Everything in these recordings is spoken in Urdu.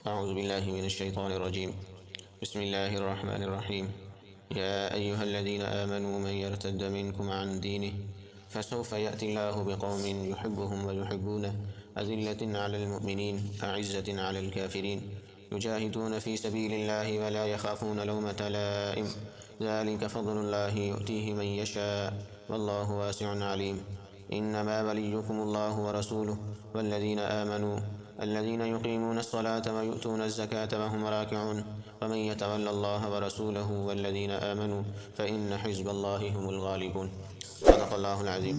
أعوذ بالله من الشيطان الرجيم. بسم الله الرحمن الرحيم. يا أيها الذين آمنوا من يرتد منكم عن دينه فسوف يأتي الله بقوم يحبهم ويحبونه أذلة على المؤمنين أعزة على الكافرين يجاهدون في سبيل الله ولا يخافون لومة لائم ذلك فضل الله يؤتيه من يشاء والله واسع عليم. إنما وليكم الله ورسوله والذين آمنوا الذين يقيمون الصلاة ويؤتون الزكاة وهم راكعون ومن يتول الله ورسوله والذين آمنوا فإن حزب الله هم الغالبون. صدق اللہ العظیم.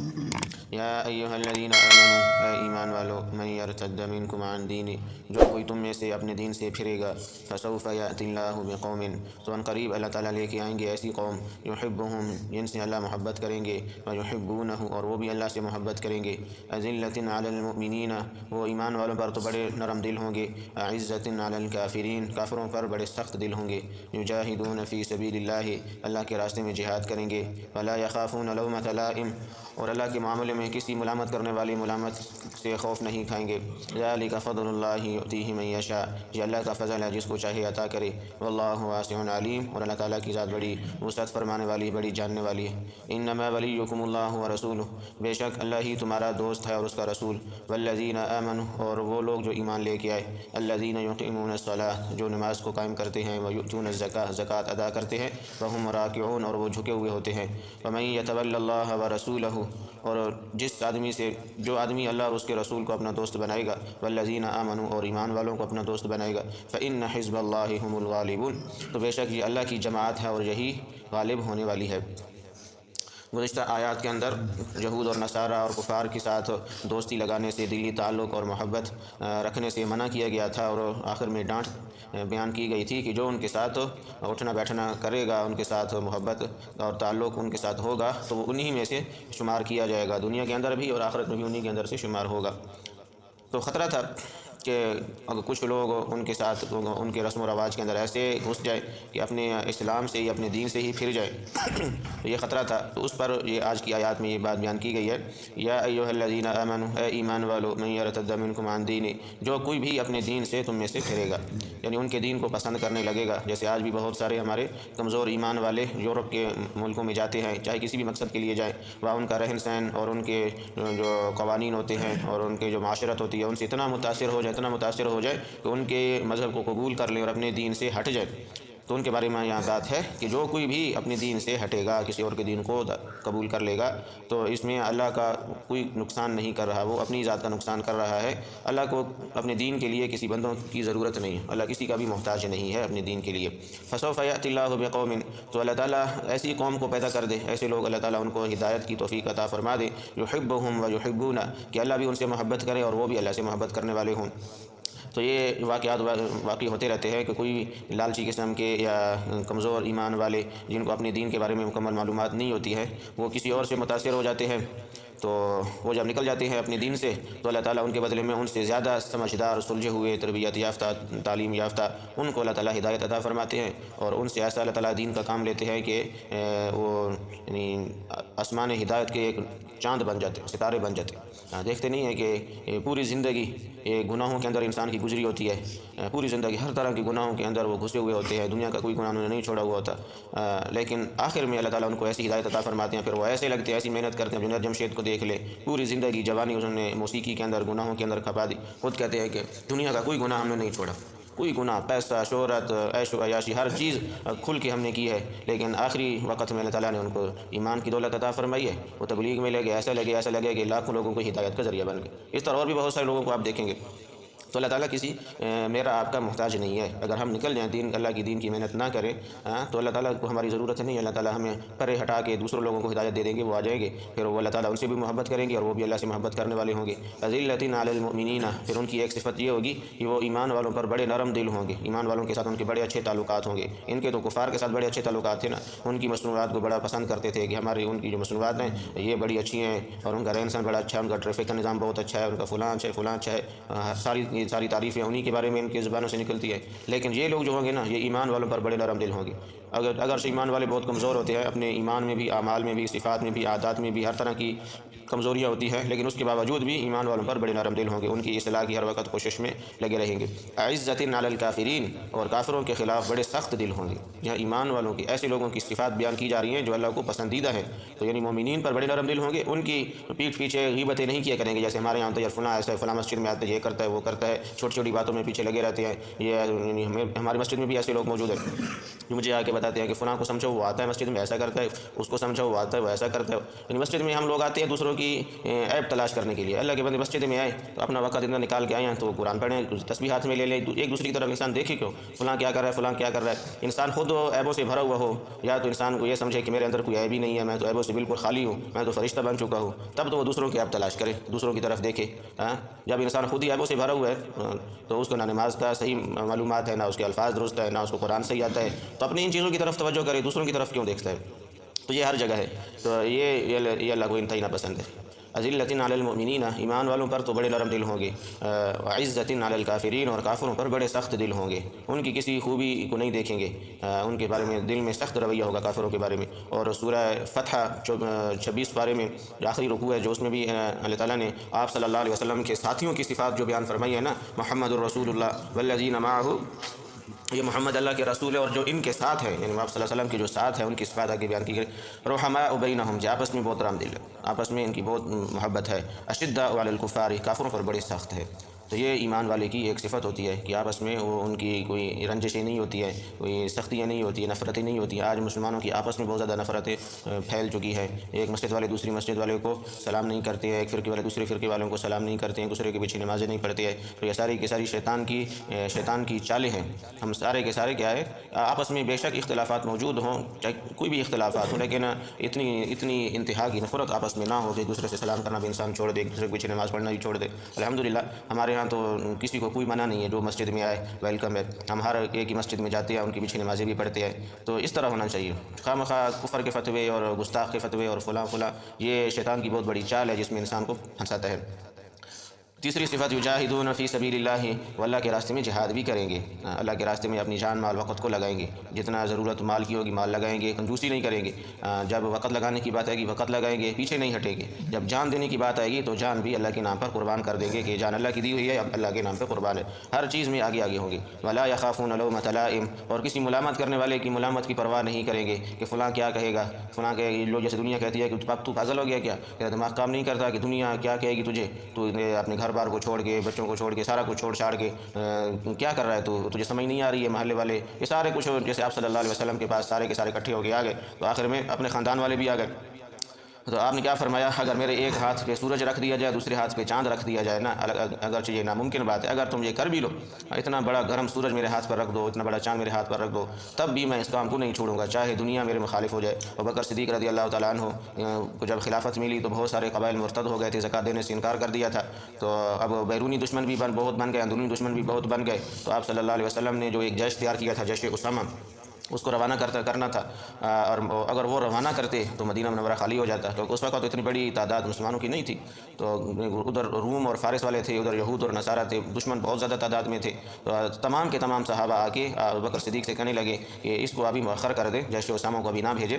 یا ایہا الذین آمنوا، اے ایمان والو، من یرتد منکم عن دینی، جو کوئی تم میں سے اپنے دین سے پھرے گا، فسوف یأتی اللہ بقوم، تو ان قریب اللہ تعالیٰ لے کے آئیں گے ایسی قوم، یحبہم، جن سے اللہ محبت کریں گے، ویحبونہ، اور وہ بھی اللہ سے محبت کریں گے، اذلۃ علی المؤمنین، وہ ایمان والوں پر تو بڑے نرم دل ہوں گے، اعزۃ علی الکافرین، کافروں پر بڑے سخت دل ہوں گے، یجاہدون فی سبیل اللہ، اللہ کے راستے میں جہاد کریں گے، ولا یخافون لومۃ لائم، اور اللہ کے معاملے میں کسی ملامت کرنے والی ملامت سے خوف نہیں کھائیں گے. ذالک فضل اللہ یؤتیہ من یشاء، یہ اللہ کا فضل ہے جس کو چاہے عطا کرے. واللہ واسع علیم، اور اللہ تعالیٰ کی ذات بڑی وسعت فرمانے والی ہے، بڑی جاننے والی ہے. انما ولیکم اللہ ورسولہ، بے شک اللہ ہی تمہارا دوست ہے اور اس کا رسول. والذین آمنوا، اور وہ لوگ جو ایمان لے کے آئے. الذین یقیمون الصلاۃ، جو نماز کو قائم کرتے ہیں. ویؤتون الزکاۃ، زکوٰۃ ادا کرتے ہیں. وہم راکعون، اور وہ جھکے ہوئے ہوتے ہیں. ومن یتول اللہ ورسولہ، اور جو آدمی اللہ اور اس کے رسول کو اپنا دوست بنائے گا. والذین آمنوا، اور ایمان والوں کو اپنا دوست بنائے گا. فإن حزب اللہ هم الغالبون، تو بے شک یہ اللہ کی جماعت ہے اور یہی غالب ہونے والی ہے. گزشتہ آیات کے اندر یہود اور نصارہ اور کفار کے ساتھ دوستی لگانے سے، دلی تعلق اور محبت رکھنے سے منع کیا گیا تھا، اور آخر میں ڈانٹ بیان کی گئی تھی کہ جو ان کے ساتھ اٹھنا بیٹھنا کرے گا، ان کے ساتھ محبت اور تعلق ان کے ساتھ ہوگا، تو وہ انہی میں سے شمار کیا جائے گا، دنیا کے اندر بھی اور آخرت میں بھی انہی کے اندر سے شمار ہوگا. تو خطرہ تھا کہ اگر کچھ لوگ ان کے ساتھ ان کے رسم و رواج کے اندر ایسے گھس جائے کہ اپنے اسلام سے یا اپنے دین سے ہی پھر جائے، تو یہ خطرہ تھا. تو اس پر یہ آج کی آیات میں یہ بات بیان کی گئی ہے. یا ایھا الذین آمنوا، اے ایمان والو، من یرتد منکم عن دینہ، جو کوئی بھی اپنے دین سے تم میں سے پھرے گا، یعنی ان کے دین کو پسند کرنے لگے گا. جیسے آج بھی بہت سارے ہمارے کمزور ایمان والے یورپ کے ملکوں میں جاتے ہیں، چاہے کسی بھی مقصد کے لیے جائیں، وہاں ان کا رہن سہن اور ان کے جو قوانین ہوتے ہیں اور ان کے جو معاشرت ہوتی ہے ان سے اتنا متاثر ہو جائے کہ ان کے مذہب کو قبول کر لیں اور اپنے دین سے ہٹ جائے. تو ان کے بارے میں یہاں بات ہے کہ جو کوئی بھی اپنے دین سے ہٹے گا، کسی اور کے دین کو قبول کر لے گا، تو اس میں اللہ کا کوئی نقصان نہیں کر رہا، وہ اپنی ذات کا نقصان کر رہا ہے. اللہ کو اپنے دین کے لیے کسی بندوں کی ضرورت نہیں ہے، اللہ کسی کا بھی محتاج نہیں ہے اپنے دین کے لیے. فسوف یأتی اللہ بقوم، تو اللہ تعالیٰ ایسی قوم کو پیدا کر دے، ایسے لوگ اللہ تعالیٰ ان کو ہدایت کی توفیق عطا فرما دے. یحبہم ویحبونہ، کہ اللہ بھی ان سے محبت کرے اور وہ بھی اللہ سے محبت کرنے والے ہوں. تو یہ واقعات واقعی ہوتے رہتے ہیں کہ کوئی لالچی قسم کے یا کمزور ایمان والے جن کو اپنے دین کے بارے میں مکمل معلومات نہیں ہوتی ہے، وہ کسی اور سے متاثر ہو جاتے ہیں. تو وہ جب نکل جاتے ہیں اپنے دین سے، تو اللہ تعالیٰ ان کے بدلے میں ان سے زیادہ سمجھدار، سلجھے ہوئے، تربیت یافتہ، تعلیم یافتہ ان کو اللہ تعالیٰ ہدایت عطا فرماتے ہیں، اور ان سے ایسا اللہ تعالیٰ دین کا کام لیتے ہیں کہ وہ یعنی آسمان ہدایت کے ایک چاند بن جاتے، ستارے بن جاتے. دیکھتے نہیں ہیں کہ پوری زندگی گناہوں کے اندر انسان کی گزری ہوتی ہے، پوری زندگی ہر طرح کے گناہوں کے اندر وہ گھسے ہوئے ہوتے ہیں، دنیا کا کوئی گناہ انہوں نے نہیں چھوڑا ہوا ہوتا، لیکن آخر میں اللہ تعالیٰ ان کو ایسی ہدایت عطا فرماتے ہیں، پھر وہ ایسے لگتے ہیں، ایسی محنت کرتے ہیں. جنید جمشید کو دیکھ لے، پوری زندگی جوانی انہوں نے موسیقی کے اندر، گناہوں کے اندر کھپا دی. خود کہتے ہیں کہ دنیا کا کوئی گناہ ہم نے نہیں چھوڑا، کوئی گناہ، پیسہ، شہرت، عیش و عیاشی، ہر چیز کھل کے ہم نے کی ہے، لیکن آخری وقت میں اللہ تعالیٰ نے ان کو ایمان کی دولت عطا فرمائی ہے. وہ تبلیغ میں لگے، ایسا لگے کہ لاکھوں لوگوں کو ہدایت کا ذریعہ بن گئے. اس طرح اور بھی بہت سارے لوگوں کو آپ دیکھیں گے. تو اللہ تعالیٰ کسی میرا آپ کا محتاج نہیں ہے. اگر ہم نکل جائیں، دین اللہ کی دین کی محنت نہ کریں، تو اللہ تعالیٰ کو ہماری ضرورت نہیں ہے. اللہ تعالیٰ ہمیں پرے ہٹا کے دوسروں لوگوں کو ہدایت دے دیں گے، وہ آ جائیں گے، پھر وہ اللہ تعالیٰ ان سے بھی محبت کریں گے اور وہ بھی اللہ سے محبت کرنے والے ہوں گے. اذلۃ علی المؤمنین، پھر ان کی ایک صفت یہ ہوگی کہ وہ ایمان والوں پر بڑے نرم دل ہوں گے، ایمان والوں کے ساتھ ان کے بڑے اچھے تعلقات ہوں گے. ان کے تو کفار کے ساتھ بڑے اچھے تعلقات تھے نا، ان کی مصنوعات کو بڑا پسند کرتے تھے کہ ہماری ان کی جو مصنوعات ہیں یہ بڑی اچھی ہیں، اور ان کا رہن سہن بڑا اچھا ہے، ان کا ٹریفک کا نظام بہت اچھا ہے، ان کا فلاں اچھا ہے، فلاں اچھا ہے، ساری یہ ساری تعریفیں انہی کے بارے میں ان کی زبانوں سے نکلتی ہے، لیکن یہ لوگ جو ہوں گے نا، یہ ایمان والوں پر بڑے نرم دل ہوں گے۔ اگرچہ ایمان والے بہت کمزور ہوتے ہیں، اپنے ایمان میں بھی، اعمال میں بھی، صفات میں بھی، عادات میں بھی ہر طرح کی کمزوریاں ہوتی ہیں، لیکن اس کے باوجود بھی ایمان والوں پر بڑے نرم دل ہوں گے، ان کی اصلاح کی ہر وقت کوشش میں لگے رہیں گے۔ عزت علی الکافرین، اور کافروں کے خلاف بڑے سخت دل ہوں گے۔ یہاں ایمان والوں کی ایسے لوگوں کی صفات بیان کی جا رہی ہیں جو اللہ کو پسندیدہ ہیں، تو یعنی مومنین پر بڑے نرم دل ہوں گے، ان کی پیٹھ پیچھے غیبتیں نہیں کیا کریں گے، جیسے ہمارے یہاں تو یار فلاں ایسا ہے، فلاں مسجد میں آتے یہ کرتا ہے وہ کرتا ہے، چھوٹی چھوٹی باتوں میں پیچھے لگے رہتے ہیں۔ یہ ہماری مسجد میں بھی ایسے لوگ موجود ہیں جو مجھے آ کے بتاتے ہیں کہ فلاں کو سمجھو وہ آتا ہے مسجد میں ایسا کرتا ہے، اس کو سمجھو وہ آتا ہے وہ ایسا کرتا ہے۔ یعنی مسجد میں ہم لوگ آتے ہیں دوسروں کی عیب تلاش کرنے کے لیے۔ اللہ کے بندے مسجد میں آئے تو اپنا وقت اتنا نکال کے آئے ہیں تو قرآن پڑھیں، تسبیح ہاتھ میں لے لیں، ایک دوسرے کی طرف انسان دیکھے کیوں فلاں کیا کر رہا ہے، فلاں کیا کر رہا ہے۔ انسان خود عیبوں سے بھرا ہوا ہو، یا تو انسان کو یہ سمجھے کہ میرے اندر کوئی عیب ہی نہیں ہے، میں تو عیبوں سے بالکل خالی ہوں، میں تو فرشتہ بن چکا ہوں، تب تو وہ دوسروں کی عیب تلاش کرے، دوسروں کی طرف دیکھے۔ جب انسان خود ہی عیبوں سے بھرا ہوا ہے تو اس کو نہ نماز کا صحیح معلومات ہے، نہ اس کے الفاظ درست ہے، نہ اس کو قرآن صحیح آتا ہے، تو اپنی ان چیزوں کی طرف توجہ کرے، دوسروں کی طرف کیوں دیکھتا ہے؟ تو یہ ہر جگہ ہے، تو یہ اللہ کو انتہائی ناپسند ہے۔ اذلۃ علی المؤمنین، ایمان والوں پر تو بڑے نرم دل ہوں گے، عزت علی الکافرین، اور کافروں پر بڑے سخت دل ہوں گے، ان کی کسی خوبی کو نہیں دیکھیں گے، ان کے بارے میں دل میں سخت رویہ ہوگا کافروں کے بارے میں۔ اور سورہ فتح 26 پارے میں جو آخری رکوع ہے، جو اس میں بھی اللہ تعالیٰ نے آپ صلی اللہ علیہ وسلم کے ساتھیوں کی صفات جو بیان فرمائی ہے نا، محمد الرسول اللہ والذین معہ، یہ محمد اللہ کے رسول ہے اور جو ان کے ساتھ ہے، یعنی آپ صلی اللہ علیہ وسلم کے جو ساتھ ہے ان کی صفات آگے بیان کی گئی۔ رحماء بینہم، جو آپس میں بہت رحم دل ہے، آپس میں ان کی بہت محبت ہے۔ اشداء علی الکفار، کافروں پر بڑے سخت ہے۔ تو یہ ایمان والے کی ایک صفت ہوتی ہے کہ آپس میں وہ ان کی کوئی رنجشیں نہیں ہوتی ہے، کوئی سختیاں نہیں ہوتی ہیں، نفرتیں نہیں ہوتی ہیں۔ آج مسلمانوں کی آپس میں بہت زیادہ نفرتیں پھیل چکی ہے، ایک مسجد والے دوسری مسجد والے کو سلام نہیں کرتے ہیں، ایک فرقے والے دوسرے فرقے والوں کو سلام نہیں کرتے ہیں، دوسرے کے پیچھے نمازیں نہیں پڑھتے ہیں۔ تو یہ ساری کی ساری شیطان کی چالیں ہیں۔ ہم سارے کے سارے کیا ہے، آپس میں بے شک اختلافات موجود ہوں، چاہے کوئی بھی اختلافات ہوں، لیکن اتنی انتہا کی نفرت آپس میں نہ ہو کہ دوسرے سے سلام کرنا بھی انسان چھوڑ دے، ایک دوسرے کے پیچھے نماز پڑھنا بھی چھوڑ دے۔ الحمدللہ ہمارے ہاں تو کسی کو کوئی منع نہیں ہے، جو مسجد میں آئے ویلکم ہے، ہم ہر ایک ہی مسجد میں جاتے ہیں، ان کے پیچھے نمازیں بھی پڑھتے ہیں۔ تو اس طرح ہونا چاہیے۔ خواہ مخواہ کفر کے فتوے اور گستاخ کے فتوے اور فلاں یہ شیطان کی بہت بڑی چال ہے جس میں انسان کو پھنساتا ہے۔ تیسری صفت، یجاہدون فی سبیل اللہ، وہ اللہ کے راستے میں جہاد بھی کریں گے، اللہ کے راستے میں اپنی جان مال وقت کو لگائیں گے، جتنا ضرورت مال کی ہوگی مال لگائیں گے، کنجوسی نہیں کریں گے۔ جب وقت لگانے کی بات آئے گی وقت لگائیں گے، پیچھے نہیں ہٹیں گے۔ جب جان دینے کی بات آئے گی تو جان بھی اللہ کے نام پر قربان کر دیں گے کہ جان اللہ کی دی ہوئی ہے، اب اللہ کے نام پہ قربان ہے، ہر چیز میں آگے آگے ہوں گے۔ ولا یخافون لومۃ لائم، اور کسی ملامت کرنے والے کی ملامت کی پرواہ نہیں کریں گے کہ فلاں کیا کہے گا، فلاں کہ لوگ جیسے دنیا کہتی ہے کہ تو پاگل ہو گیا کیا، تیرا دماغ کام نہیں کرتا کہ دنیا کیا کہے گی تجھے، تو اپنے گھر بار کو چھوڑ کے، بچوں کو چھوڑ کے، سارا کچھ چھوڑ چھاڑ کے کیا کر رہا ہے تو، تجھے سمجھ نہیں آ رہی ہے، محلے والے یہ سارے کچھ جیسے آپ صلی اللہ علیہ وسلم کے پاس سارے کے سارے اکٹھے ہو کے آ گئے، تو آخر میں اپنے خاندان والے بھی آ گئے۔ تو آپ نے کیا فرمایا، اگر میرے ایک ہاتھ پہ سورج رکھ دیا جائے، دوسرے ہاتھ پہ چاند رکھ دیا جائے نا، اگرچہ یہ ناممکن بات ہے، اگر تم یہ کر بھی لو، اتنا بڑا گرم سورج میرے ہاتھ پر رکھ دو، اتنا بڑا چاند میرے ہاتھ پر رکھ دو، تب بھی میں اس کام کو نہیں چھوڑوں گا، چاہے دنیا میرے مخالف ہو جائے۔ ابوبکر صدیق رضی اللہ تعالیٰ عنہ کو جب خلافت ملی تو بہت سارے قبائل مرتد ہو گئے تھے، زکوٰۃ دینے سے انکار کر دیا تھا، تو اب بیرونی دشمن بھی بہت بن گئے، اندرونی دشمن بھی بہت بن گئے، تو آپ صلی اللہ علیہ وسلم نے جو ایک جیش تیار کیا تھا، جیش اسامہ، اس کو روانہ کرنا تھا، اور اگر وہ روانہ کرتے تو مدینہ منورہ خالی ہو جاتا، تو اس وقت اتنی بڑی تعداد مسلمانوں کی نہیں تھی، تو ادھر روم اور فارس والے تھے، ادھر یہود اور نصارہ تھے، دشمن بہت زیادہ تعداد میں تھے، تو تمام کے تمام صحابہ آ کے ابوبکر صدیق سے کہنے لگے کہ اس کو ابھی مؤخر کر دے، جیش اسامہ کو ابھی نہ بھیجے،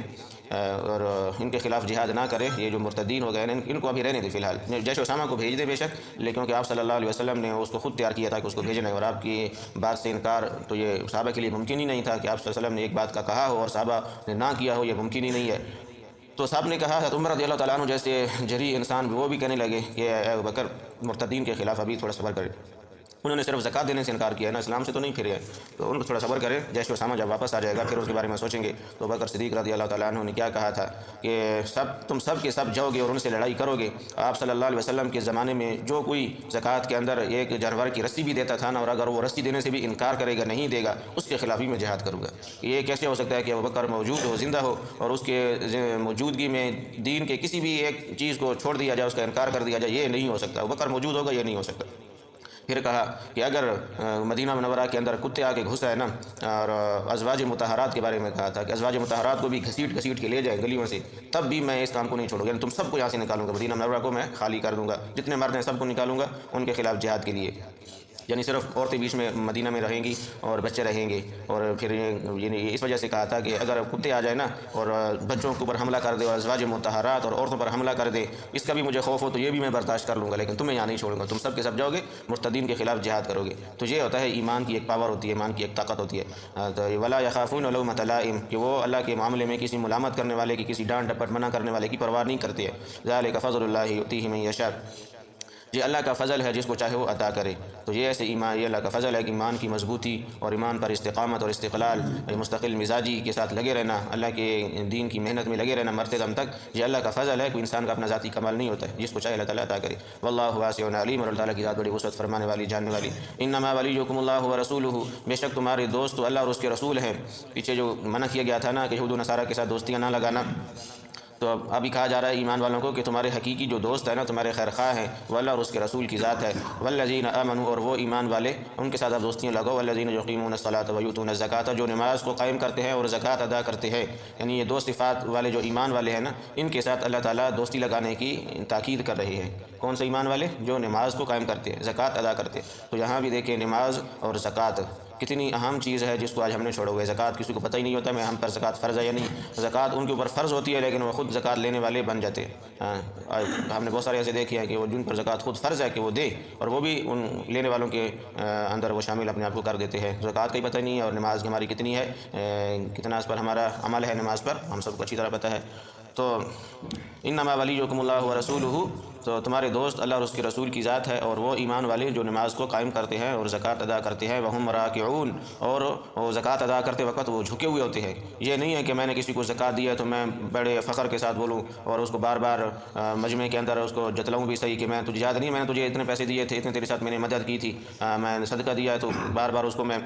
اور ان کے خلاف جہاد نہ کرے، یہ جو مرتدین ہو گئے ان کو ابھی رہنے دے فی الحال، جیش اسامہ کو بھیج دے بے شک، لیکن کیونکہ آپ صلی اللہ علیہ وسلم نے اس کو خود تیار کیا تھا کہ اس کو بھیجنا ہے، اور آپ کی بات سے انکار تو یہ صحابہ کے لیے ممکن ہی نہیں تھا کہ آپ صلی اللہ علیہ وسلم نے ایک بات کا کہا ہو اور صحابہ نے نہ کیا ہو، یہ ممکن ہی نہیں ہے۔ تو صاحب نے کہا حضرت عمر رضی اللہ تعالیٰ عنہ جیسے جری انسان وہ بھی کہنے لگے کہ اے ابوبکر مرتدین کے خلاف ابھی تھوڑا صبر کرے، انہوں نے صرف زکوٰۃ دینے سے انکار کیا ہے نا، اسلام سے تو نہیں پھرے ہیں، تو ان کو تھوڑا صبر کرے، جیش اسامہ جب واپس آ جائے گا پھر اس کے بارے میں سوچیں گے۔ تو ابوبکر صدیق رضی اللہ تعالیٰ عنہ نے کیا کہا تھا کہ تم سب کے سب جاؤ گے اور ان سے لڑائی کرو گے۔ آپ صلی اللہ علیہ وسلم کے زمانے میں جو کوئی زکوٰۃ کے اندر ایک جانور کی رسی بھی دیتا تھا نا، اور اگر وہ رسی دینے سے بھی انکار کرے گا، نہیں دے گا، اس کے خلاف ہی میں جہاد کروں گا۔ یہ کیسے ہو سکتا ہے کہ ابوبکر موجود ہو، زندہ ہو، اور اس کے موجودگی میں دین کے کسی بھی ایک چیز کو چھوڑ دیا جائے، اس کا انکار کر دیا جائے، یہ نہیں ہو سکتا، ابوبکر موجود ہوگا، یہ نہیں ہو سکتا۔ پھر کہا کہ اگر مدینہ منورہ کے اندر کتے آ کے گھس آئے نا، اور ازواج مطہرات کے بارے میں کہا تھا کہ ازواج مطہرات کو بھی گھسیٹ کے لے جائیں گلیوں سے، تب بھی میں اس کام کو نہیں چھوڑوں گا، یعنی تم سب کو یہاں سے نکالوں گا، مدینہ منورہ کو میں خالی کر دوں گا، جتنے مرد ہیں سب کو نکالوں گا ان کے خلاف جہاد کے لیے۔ یعنی صرف عورتیں بیچ میں مدینہ میں رہیں گی اور بچے رہیں گے، اور پھر یعنی اس وجہ سے کہا تھا کہ اگر کتے آ جائیں نا اور بچوں کے اوپر حملہ کر دے اور ازواج مطہرات اور عورتوں پر حملہ کر دے، اس کا بھی مجھے خوف ہو تو یہ بھی میں برداشت کر لوں گا، لیکن تمہیں یہاں نہیں چھوڑوں گا، تم سب کے سب جاؤ گے مرتدین کے خلاف جہاد کرو گے۔ تو یہ ہوتا ہے ایمان کی ایک پاور ہوتی ہے، ایمان کی ایک طاقت ہوتی ہے۔ تو ولا یخافون لومۃ لائم، کہ وہ اللہ کے معاملے میں کسی ملامت کرنے والے کی، کسی ڈانٹ ڈپٹ منع کرنے والے کی پرواہ نہیں کرتے ہیں۔ ذالک فضل اللہ یؤتیہ من یشاء، یہ اللہ کا فضل ہے جس کو چاہے وہ عطا کرے۔ تو یہ ایسے ایمان، یہ اللہ کا فضل ہے کہ ایمان کی مضبوطی اور ایمان پر استقامت اور استقلال، مستقل مزاجی کے ساتھ لگے رہنا، اللہ کے دین کی محنت میں لگے رہنا مرتے دم تک، یہ اللہ کا فضل ہے، کوئی انسان کا اپنا ذاتی کمال نہیں ہوتا ہے، جس کو چاہے اللہ تعالیٰ عطا کرے۔ واللہ واسع علیم، اور اللہ تعالیٰ کی ذات بڑی وسعت فرمانے والی، جاننے والی۔ انما ولیکم اللہ ورسولہ، بے شک تمہارے دوست تو اللہ اور اس کے رسول ہیں۔ پیچھے جو منع کیا گیا تھا نا کہ یہود و نصارہ کے ساتھ دوستیاں نہ لگانا، تو ابھی کہا جا رہا ہے ایمان والوں کو کہ تمہارے حقیقی جو دوست ہیں نا، تمہارے خیر خواہ ہیں، وہ اللہ اور اس کے رسول کی ذات ہے۔ والذین آمنوا، اور وہ ایمان والے، ان کے ساتھ آپ دوستیاں لگاؤ۔ والذین یقیمون الصلاۃ ویؤتون الزکاۃ، جو نماز کو قائم کرتے ہیں اور زکوٰۃ ادا کرتے ہیں۔ یعنی یہ دو صفات والے جو ایمان والے ہیں نا، ان کے ساتھ اللہ تعالیٰ دوستی لگانے کی تاکید کر رہی ہے۔ کون سے ایمان والے؟ جو نماز کو قائم کرتے ہیں، زکوٰۃ ادا کرتے ہیں۔ تو یہاں بھی دیکھیں نماز اور زکوٰۃ کتنی اہم چیز ہے جس کو آج ہم نے چھوڑا ہوا ہے۔ زکوٰۃ کسی کو پتہ ہی نہیں ہوتا میں ہم پر زکوٰۃ فرض ہے یا نہیں۔ زکوٰۃ ان کے اوپر فرض ہوتی ہے لیکن وہ خود زکوٰۃ لینے والے بن جاتے ہیں۔ ہم نے بہت سارے ایسے دیکھے ہیں کہ وہ جن پر زکوٰۃ خود فرض ہے کہ وہ دے، اور وہ بھی ان لینے والوں کے اندر وہ شامل اپنے آپ کو کر دیتے ہیں۔ زکوٰۃ کا ہی پتہ نہیں ہے، اور نماز ہماری کتنی ہے، کتنا اس پر ہمارا عمل ہے، نماز پر ہم سب کو اچھی طرح پتہ ہے۔ تو انما ولیکم اللہ ورسولہ، تو تمہارے دوست اللہ اور اس کے رسول کی ذات ہے، اور وہ ایمان والے جو نماز کو قائم کرتے ہیں اور زکوٰۃ ادا کرتے ہیں۔ وہم راکعون، اور زکوٰۃ ادا کرتے وقت وہ جھکے ہوئے ہوتے ہیں۔ یہ نہیں ہے کہ میں نے کسی کو زکوٰۃ دی ہے تو میں بڑے فخر کے ساتھ بولوں اور اس کو بار بار مجمع کے اندر اس کو جتلاؤں بھی صحیح کہ میں تجھے یاد نہیں، میں نے تجھے اتنے پیسے دیے تھے، اتنے تیرے ساتھ میں نے مدد کی تھی، میں نے صدقہ دیا ہے، تو بار بار اس کو میں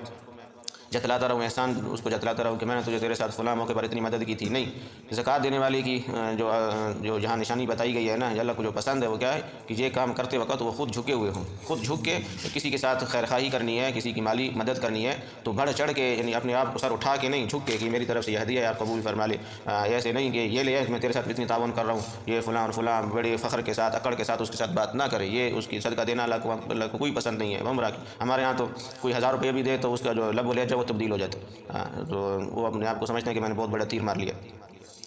جتلاتا رہوں، احسان اس کو جتلاتا رہوں کہ میں نے تجھے تیرے ساتھ فلاں موقع پر اتنی مدد کی تھی۔ نہیں، زکوٰۃ دینے والے کی جو جہاں نشانی بتائی گئی ہے نا، اللہ کو جو پسند ہے وہ کیا ہے کہ یہ کام کرتے وقت وہ خود جھکے ہوئے ہوں، خود جھک کے کسی کے ساتھ خیر خواہی کرنی ہے، کسی کی مالی مدد کرنی ہے تو بڑھ چڑھ کے، یعنی اپنے آپ کو سر اٹھا کے نہیں، جھک کے کہ میری طرف سے یہ ہدیہ ہے آپ قبول فرما لے۔ ایسے نہیں کہ یہ لے میں تیرے ساتھ اتنی تعاون کر رہا ہوں، یہ فلاں اور فلاں بڑے فخر کے ساتھ، اکڑ کے ساتھ اس کے ساتھ بات نہ کرے، یہ اس کی صدقہ دینا اللہ کو کوئی پسند نہیں ہے۔ ہمارے ہاں تو کوئی 1000 روپے بھی دے تو اس کا جو لب و لہجہ وہ تبدیل ہو جاتا ہے، تو وہ اپنے آپ کو سمجھتے ہیں کہ میں نے بہت بڑا تیر مار لیا۔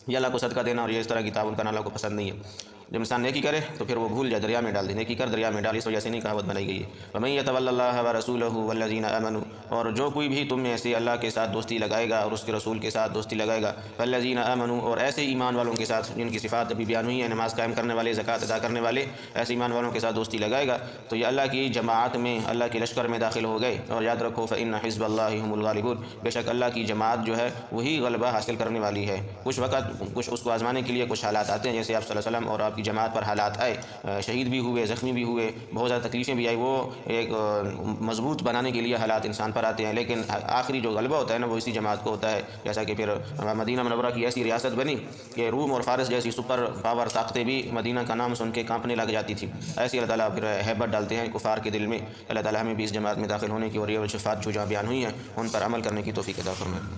یہ اللہ کو صدقہ دینا اور یہ اس طرح کی تعاون کرنا اللہ کو پسند نہیں ہے۔ جب انسان نیکی کرے تو پھر وہ بھول جائے، دریا میں ڈال دے، نیکی کر دریا میں ڈال، اس وجہ سے نہیں کہاوت بنائی گئی ہے۔ وَمَن يَتَوَلَّ اللَّهَ وَرَسُولَهُ وَالَّذِينَ آمَنُوا، اور جو کوئی بھی تم میں سے اللہ کے ساتھ دوستی لگائے گا اور اس کے رسول کے ساتھ دوستی لگائے گا، وَالَّذِينَ آمَنُوا، اور ایسے ایمان والوں کے ساتھ جن کی صفات ابھی بیان ہوئی ہیں، نماز قائم کرنے والے، زکوٰۃ ادا کرنے والے، ایسے ایمان والوں کے ساتھ دوستی لگائے گا تو یہ اللہ کی جماعت میں، اللہ کے لشکر میں داخل ہو گئے۔ اور یاد رکھو فَإِنَّ حِزْبَ اللَّهِ هُمُ الْغَالِبُونَ، بے شک اللہ کی جماعت جو ہے وہی غلبہ حاصل کرنے والی ہے۔ کچھ وقت کچھ اس کو آزمانے کے لیے کچھ حالات آتے ہیں، جیسے آپ صلی اللہ علیہ وسلم اور آپ کی جماعت پر حالات آئے، شہید بھی ہوئے، زخمی بھی ہوئے، بہت زیادہ تکلیفیں بھی آئی، وہ ایک مضبوط بنانے کے لیے حالات انسان پر آتے ہیں، لیکن آخری جو غلبہ ہوتا ہے نا وہ اسی جماعت کو ہوتا ہے۔ جیسا کہ پھر مدینہ منورہ کی ایسی ریاست بنی کہ روم اور فارس جیسی سپر پاور طاقتیں بھی مدینہ کا نام سن کے کانپنے لگ جاتی تھی۔ ایسی اللہ تعالیٰ پھر ہیبت ڈالتے ہیں کفار کے دل میں۔ اللہ تعالیٰ ہمیں بھی اس جماعت میں داخل ہونے کی اور یہ صفات جو جہاں بیان ہوئی ہیں ان پر عمل کرنے کی توفیق عطا فرمائے۔